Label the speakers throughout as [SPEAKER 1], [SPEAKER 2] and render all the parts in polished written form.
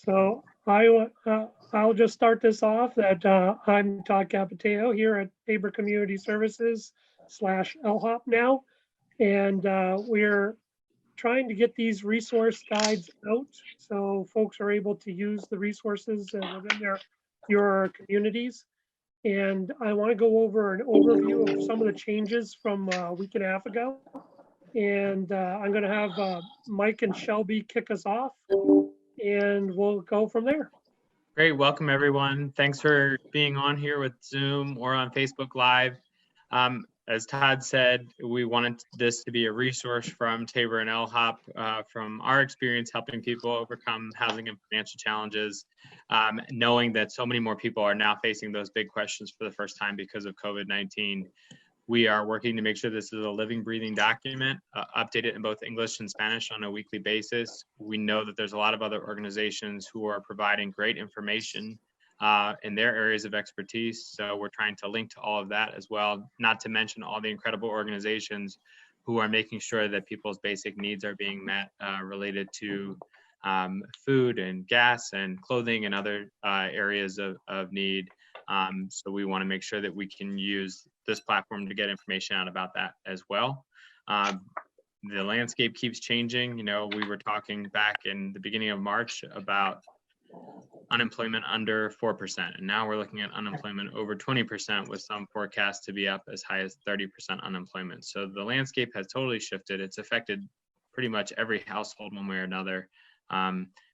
[SPEAKER 1] So I'll just start this off that I'm Todd Capiteo here at Tabor Community Services / LHOP now. And we're trying to get these resource guides out so folks are able to use the resources within your communities. And I want to go over an overview of some of the changes from a week and a half ago. And I'm going to have Mike and Shelby kick us off, and we'll go from there.
[SPEAKER 2] Great, welcome everyone. Thanks for being on here with Zoom or on Facebook Live. As Todd said, we wanted this to be a resource from Tabor and LHOP from our experience helping people overcome housing and financial challenges, knowing that so many more people are now facing those big questions for the first time because of COVID-19. We are working to make sure this is a living, breathing document, updated in both English and Spanish on a weekly basis. We know that there's a lot of other organizations who are providing great information in their areas of expertise. So we're trying to link to all of that as well, not to mention all the incredible organizations who are making sure that people's basic needs are being met related to food and gas and clothing and other areas of need. So we want to make sure that we can use this platform to get information out about that as well. The landscape keeps changing. You know, we were talking back in the beginning of March about unemployment under 4%, and now we're looking at unemployment over 20%, with some forecasts to be up as high as 30% unemployment. So the landscape has totally shifted. It's affected pretty much every household one way or another.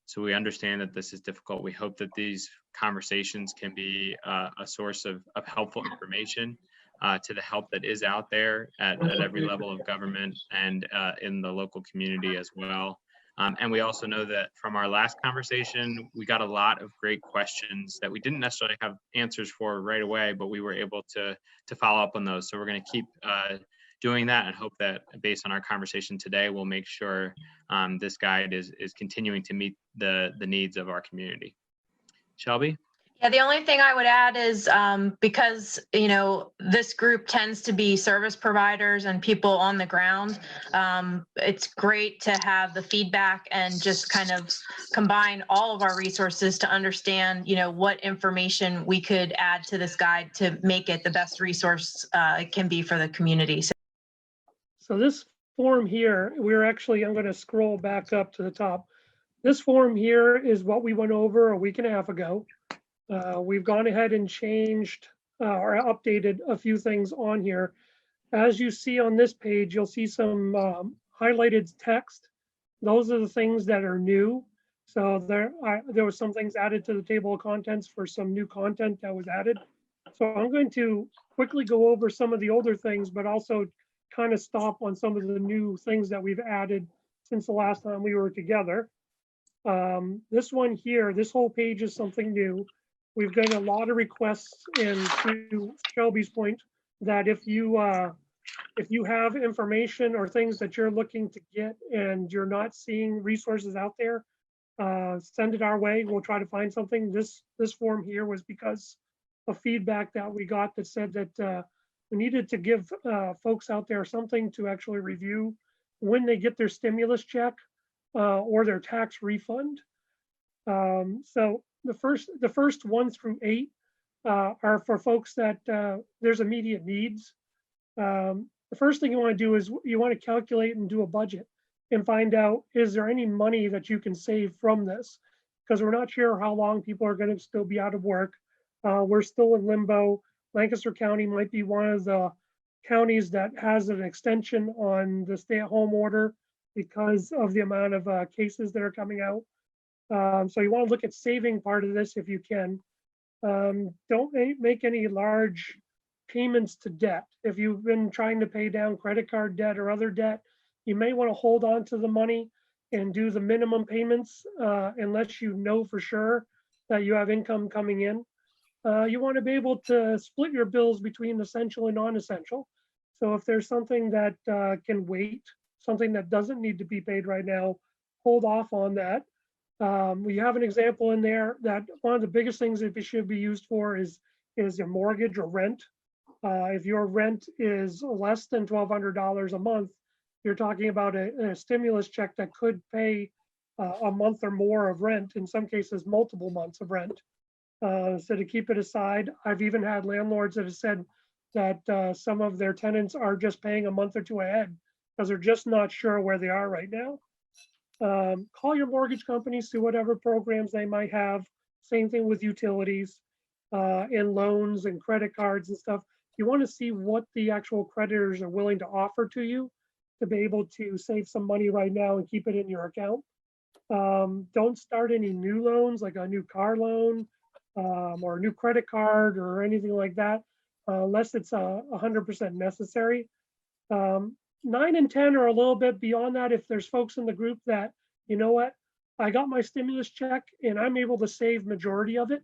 [SPEAKER 2] So we understand that this is difficult. We hope that these conversations can be a source of helpful information to the help that is out there at every level of government and in the local community as well. And we also know that from our last conversation, we got a lot of great questions that we didn't necessarily have answers for right away, but we were able to follow up on those. So we're going to keep doing that and hope that based on our conversation today, we'll make sure this guide is continuing to meet the needs of our community. Shelby?
[SPEAKER 3] Yeah, the only thing I would add is because, you know, this group tends to be service providers and people on the ground, it's great to have the feedback and just kind of combine all of our resources to understand, you know, what information we could add to this guide to make it the best resource it can be for the community.
[SPEAKER 1] So this form here, I'm going to scroll back up to the top. This form here is what we went over a week and a half ago. We've gone ahead and changed or updated a few things on here. As you see on this page, you'll see some highlighted text. Those are the things that are new. So there was some things added to the table of contents for some new content that was added. So I'm going to quickly go over some of the older things, but also kind of stop on some of the new things that we've added since the last time we were together. This one here, this whole page is something new. We've got a lot of requests, and to Shelby's point, that if you have information or things that you're looking to get and you're not seeing resources out there, send it our way. We'll try to find something. This form here was because of feedback that we got that said that we needed to give folks out there something to actually review when they get their stimulus check or their tax refund. So the first 1 through 8 are for folks that there's immediate needs. The first thing you want to do is you want to calculate and do a budget and find out, is there any money that you can save from this? Because we're not sure how long people are going to still be out of work. We're still in limbo. Lancaster County might be one of the counties that has an extension on the stay-at-home order because of the amount of cases that are coming out. So you want to look at saving part of this if you can. Don't make any large payments to debt. If you've been trying to pay down credit card debt or other debt, you may want to hold on to the money and do the minimum payments unless you know for sure that you have income coming in. You want to be able to split your bills between essential and non-essential. So if there's something that can wait, something that doesn't need to be paid right now, hold off on that. We have an example in there that one of the biggest things that it should be used for is your mortgage or rent. If your rent is less than $1,200 a month, you're talking about a stimulus check that could pay a month or more of rent, in some cases, multiple months of rent. So to keep it aside, I've even had landlords that have said that some of their tenants are just paying a month or two ahead because they're just not sure where they are right now. Call your mortgage company, see whatever programs they might have. Same thing with utilities and loans and credit cards and stuff. You want to see what the actual creditors are willing to offer to you to be able to save some money right now and keep it in your account. Don't start any new loans like a new car loan or a new credit card or anything like that unless it's 100% necessary. 9 and 10 are a little bit beyond that. If there's folks in the group that, you know what, I got my stimulus check and I'm able to save majority of it.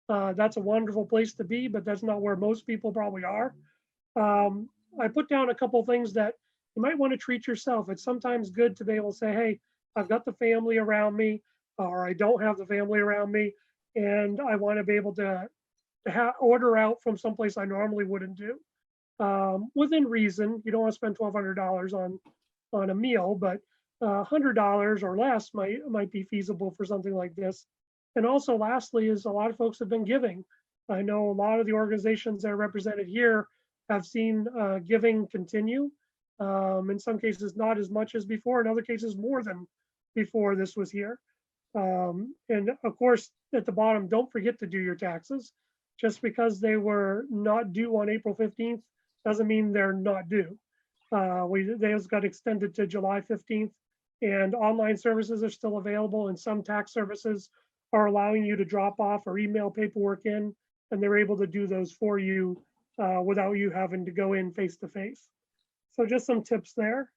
[SPEAKER 1] That's a wonderful place to be, but that's not where most people probably are. I put down a couple things that you might want to treat yourself. It's sometimes good to be able to say, hey, I've got the family around me, or I don't have the family around me, and I want to be able to order out from someplace I normally wouldn't do. Within reason, you don't want to spend $1,200 on a meal, but $100 or less might be feasible for something like this. And also, lastly, is a lot of folks have been giving. I know a lot of the organizations that are represented here have seen giving continue. In some cases, not as much as before. In other cases, more than before this was here. And of course, at the bottom, don't forget to do your taxes. Just because they were not due on April 15th doesn't mean they're not due. They just got extended to July 15th, and online services are still available, and some tax services are allowing you to drop off or email paperwork in, and they're able to do those for you without you having to go in face to face. So just some tips there.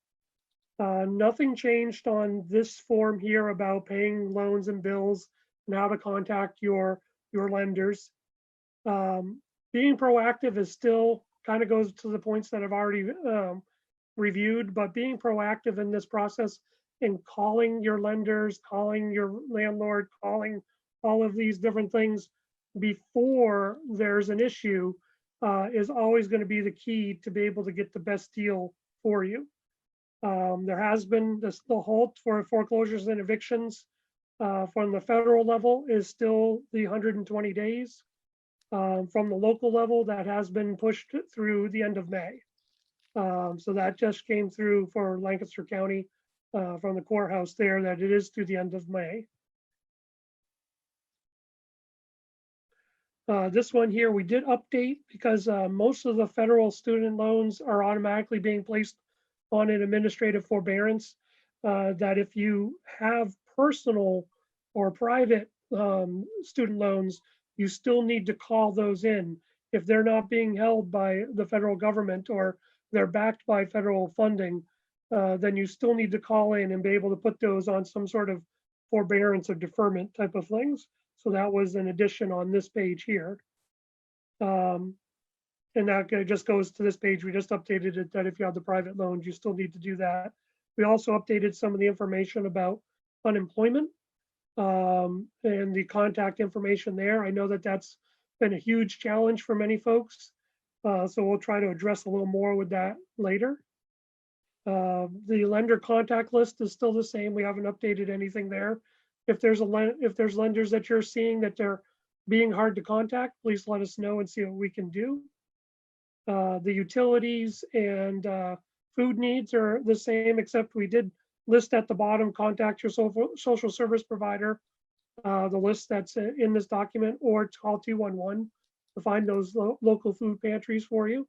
[SPEAKER 1] Nothing changed on this form here about paying loans and bills and how to contact your lenders. Being proactive is still kind of goes to the points that I've already reviewed, but being proactive in this process and calling your lenders, calling your landlord, calling all of these different things before there's an issue is always going to be the key to be able to get the best deal for you. There has been the halt for foreclosures and evictions from the federal level is still the 120 days. From the local level, that has been pushed through the end of May. So that just came through for Lancaster County from the courthouse there, that it is through the end of May. This one here, we did update because most of the federal student loans are automatically being placed on an administrative forbearance, that if you have personal or private student loans, you still need to call those in. If they're not being held by the federal government or they're backed by federal funding, then you still need to call in and be able to put those on some sort of forbearance or deferment type of things. So that was an addition on this page here. And that just goes to this page. We just updated it that if you have the private loans, you still need to do that. We also updated some of the information about unemployment and the contact information there. I know that that's been a huge challenge for many folks. So we'll try to address a little more with that later. The lender contact list is still the same. We haven't updated anything there. If there's lenders that you're seeing that they're being hard to contact, please let us know and see what we can do. The utilities and food needs are the same, except we did list at the bottom, contact your social service provider, the list that's in this document, or call 211 to find those local food pantries for you.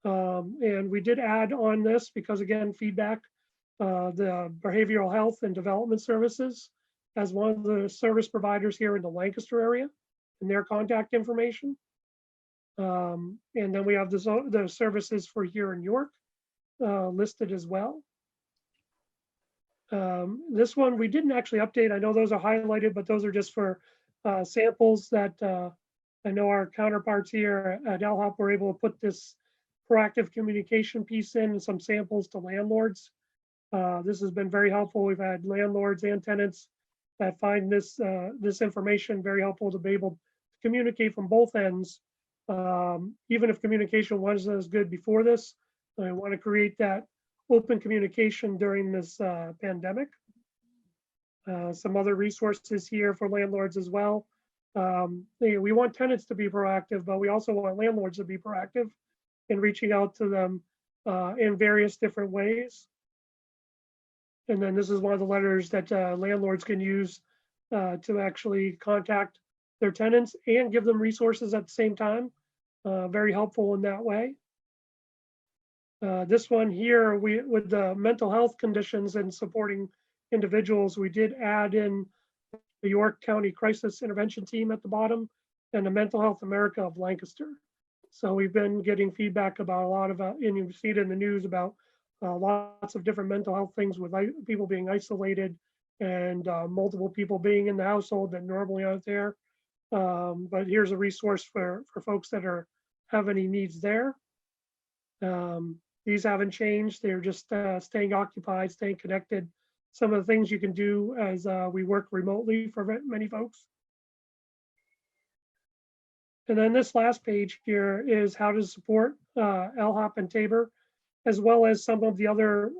[SPEAKER 1] And we did add on this because, again, feedback, the behavioral health and development services as one of the service providers here in the Lancaster area and their contact information. And then we have the services for here in York listed as well. This one we didn't actually update. I know those are highlighted, but those are just for samples that I know our counterparts here at LHOP were able to put this proactive communication piece in and some samples to landlords. This has been very helpful. We've had landlords and tenants that find this information very helpful to be able to communicate from both ends. Even if communication wasn't as good before this, I want to create that open communication during this pandemic. Some other resources here for landlords as well. We want tenants to be proactive, but we also want landlords to be proactive in reaching out to them in various different ways. And then this is one of the letters that landlords can use to actually contact their tenants and give them resources at the same time. Very helpful in that way. This one here, with the mental health conditions and supporting individuals, we did add in the York County Crisis Intervention Team at the bottom and the Mental Health America of Lancaster. So we've been getting feedback about a lot of, and you see it in the news about lots of different mental health things with people being isolated and multiple people being in the household that normally aren't there. But here's a resource for folks that have any needs there. These haven't changed. They're just staying occupied, staying connected. Some of the things you can do as we work remotely for many folks. And then this last page here is how to support LHOP and Tabor, as well as some of the other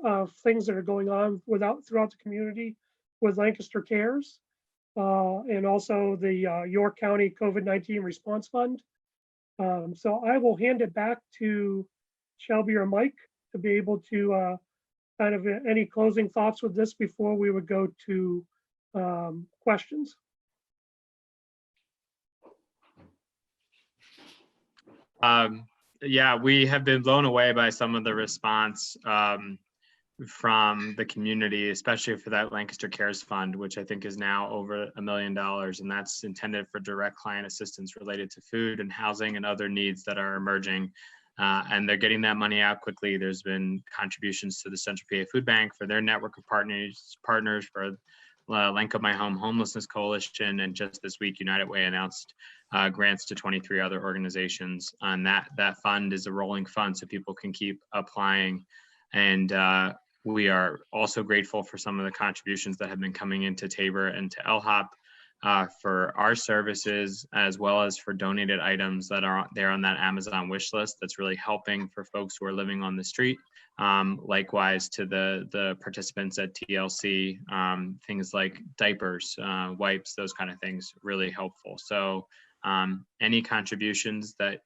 [SPEAKER 1] things that are going on throughout the community with Lancaster Cares, and also the York County COVID-19 Response Fund. So I will hand it back to Shelby or Mike to be able to kind of any closing thoughts with this before we would go to questions.
[SPEAKER 2] Yeah, we have been blown away by some of the response from the community, especially for that Lancaster Cares Fund, which I think is now over $1 million, and that's intended for direct client assistance related to food and housing and other needs that are emerging. And they're getting that money out quickly. There's been contributions to the Central PA Food Bank for their network of partners for Link of My Home Homelessness Coalition, and just this week, United Way announced grants to 23 other organizations. And that fund is a rolling fund, so people can keep applying. And we are also grateful for some of the contributions that have been coming into Tabor and to LHOP for our services, as well as for donated items that are there on that Amazon wish list that's really helping for folks who are living on the street. Likewise to the participants at TLC, things like diapers, wipes, those kind of things, really helpful. So any contributions that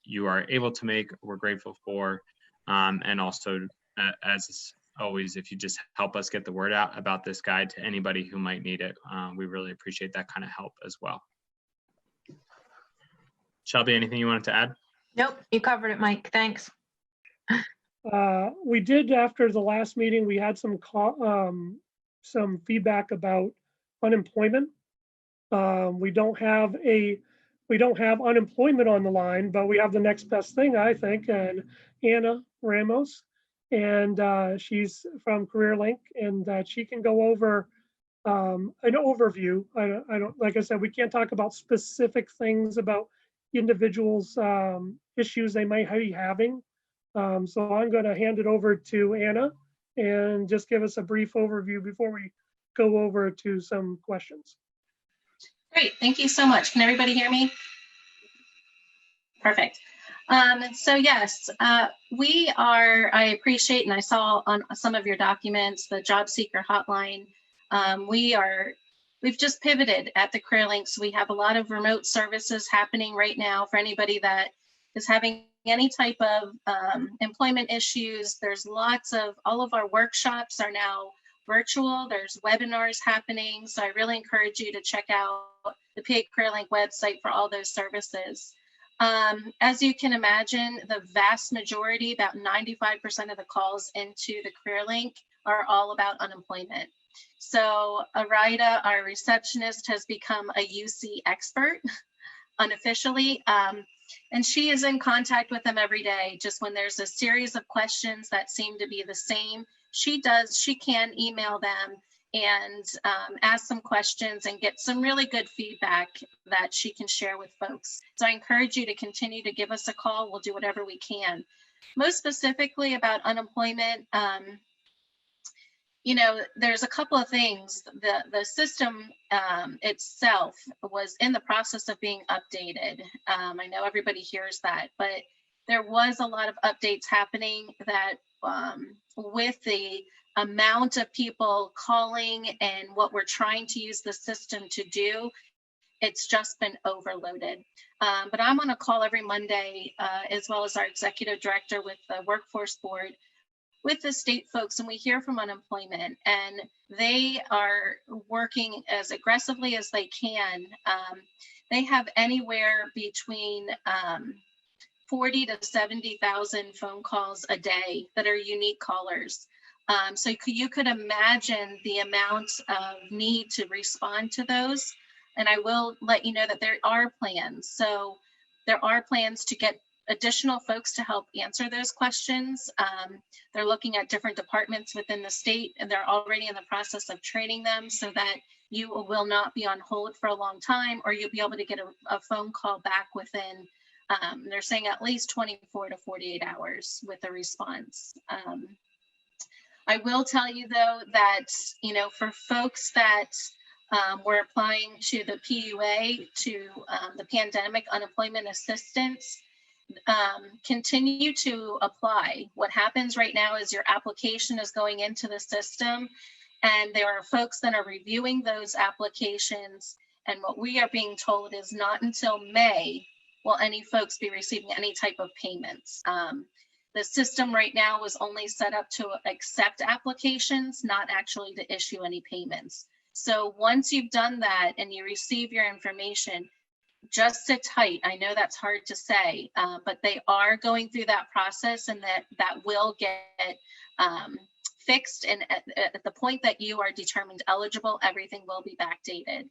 [SPEAKER 2] you are able to make, we're grateful for. And also, as always, if you just help us get the word out about this guide to anybody who might need it, we really appreciate that kind of help as well. Shelby, anything you wanted to add?
[SPEAKER 3] Nope, you covered it, Mike. Thanks.
[SPEAKER 1] We did, after the last meeting, we had some feedback about unemployment. We don't have unemployment on the line, but we have the next best thing, I think, and Anna Ramos. And she's from CareerLink, and she can go over an overview. I don't, like I said, we can't talk about specific things about individuals' issues they might be having. So I'm going to hand it over to Anna and just give us a brief overview before we go over to some questions.
[SPEAKER 4] Great, thank you so much. Can everybody hear me? Perfect. So yes, I appreciate, and I saw on some of your documents, the job seeker hotline. We've just pivoted at the CareerLink, so we have a lot of remote services happening right now for anybody that is having any type of employment issues. There's all of our workshops are now virtual. There's webinars happening. So I really encourage you to check out the PA CareerLink website for all those services. As you can imagine, the vast majority, about 95% of the calls into the CareerLink are all about unemployment. So Arida, our receptionist, has become a UC expert unofficially. And she is in contact with them every day. Just when there's a series of questions that seem to be the same, she can email them and ask some questions and get some really good feedback that she can share with folks. So I encourage you to continue to give us a call. We'll do whatever we can. Most specifically about unemployment, there's a couple of things. The system itself was in the process of being updated. I know everybody hears that, but there was a lot of updates happening that with the amount of people calling and what we're trying to use the system to do, it's just been overloaded. But I'm on a call every Monday, as well as our executive director with the workforce board, with the state folks, and we hear from unemployment, and they are working as aggressively as they can. They have anywhere between 40 to 70,000 phone calls a day that are unique callers. So you could imagine the amount of need to respond to those. And I will let you know that there are plans. So there are plans to get additional folks to help answer those questions. They're looking at different departments within the state, and they're already in the process of training them so that you will not be on hold for a long time, or you'll be able to get a phone call back within, they're saying at least 24 to 48 hours with a response. I will tell you though that, you know, for folks that were applying to the PUA, to the Pandemic Unemployment Assistance, continue to apply. What happens right now is your application is going into the system, and there are folks that are reviewing those applications. And what we are being told is not until May will any folks be receiving any type of payments. The system right now was only set up to accept applications, not actually to issue any payments. So once you've done that and you receive your information, just sit tight. I know that's hard to say, but they are going through that process, and that will get fixed. And at the point that you are determined eligible, everything will be backdated.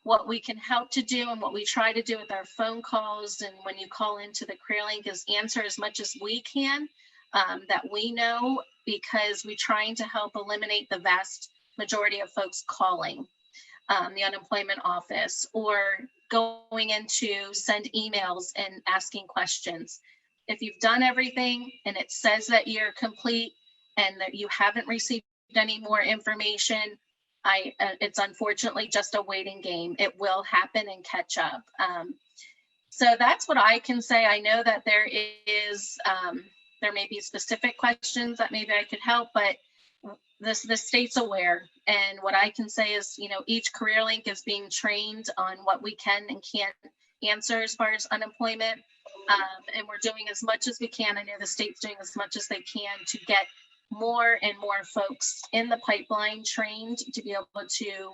[SPEAKER 4] What we can help to do, and what we try to do with our phone calls and when you call into the CareerLink, is answer as much as we can that we know, because we're trying to help eliminate the vast majority of folks calling the unemployment office or going in to send emails and asking questions. If you've done everything and it says that you're complete and that you haven't received any more information, it's unfortunately just a waiting game. It will happen and catch up. So that's what I can say. I know that there may be specific questions that maybe I could help, but the state's aware. And what I can say is, you know, each CareerLink is being trained on what we can and can't answer as far as unemployment. And we're doing as much as we can. I know the state's doing as much as they can to get more and more folks in the pipeline trained to be able to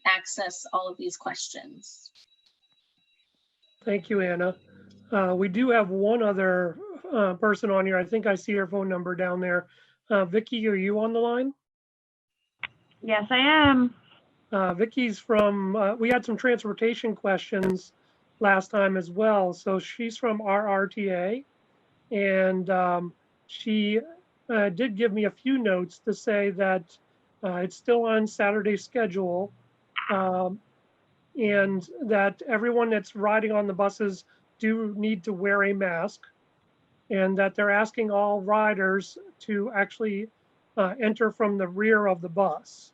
[SPEAKER 4] access all of these questions.
[SPEAKER 1] Thank you, Anna. We do have one other person on here. I think I see her phone number down there. Vicki, are you on the line?
[SPEAKER 5] Yes, I am.
[SPEAKER 1] Vicki's from, we had some transportation questions last time as well. So she's from RRTA, and she did give me a few notes to say that it's still on Saturday schedule, and that everyone that's riding on the buses do need to wear a mask, and that they're asking all riders to actually enter from the rear of the bus.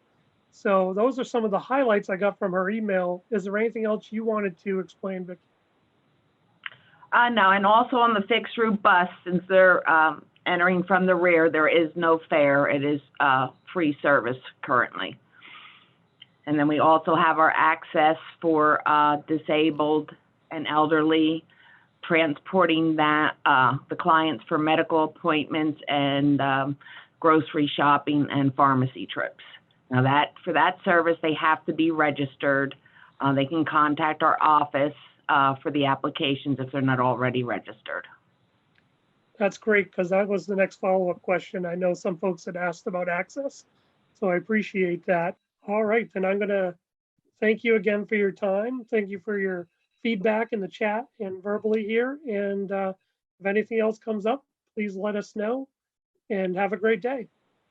[SPEAKER 1] So those are some of the highlights I got from her email. Is there anything else you wanted to explain, Vicki?
[SPEAKER 5] No, and also on the fixed route bus, since they're entering from the rear, there is no fare. It is free service currently. And then we also have our access for disabled and elderly, transporting that the clients for medical appointments and grocery shopping and pharmacy trips. Now for that service, they have to be registered. They can contact our office for the applications if they're not already registered.
[SPEAKER 1] That's great, because that was the next follow-up question. I know some folks had asked about access, so I appreciate that. All right, then I'm gonna thank you again for your time. Thank you for your feedback in the chat and verbally here. And if anything else comes up, please let us know, and have a great day.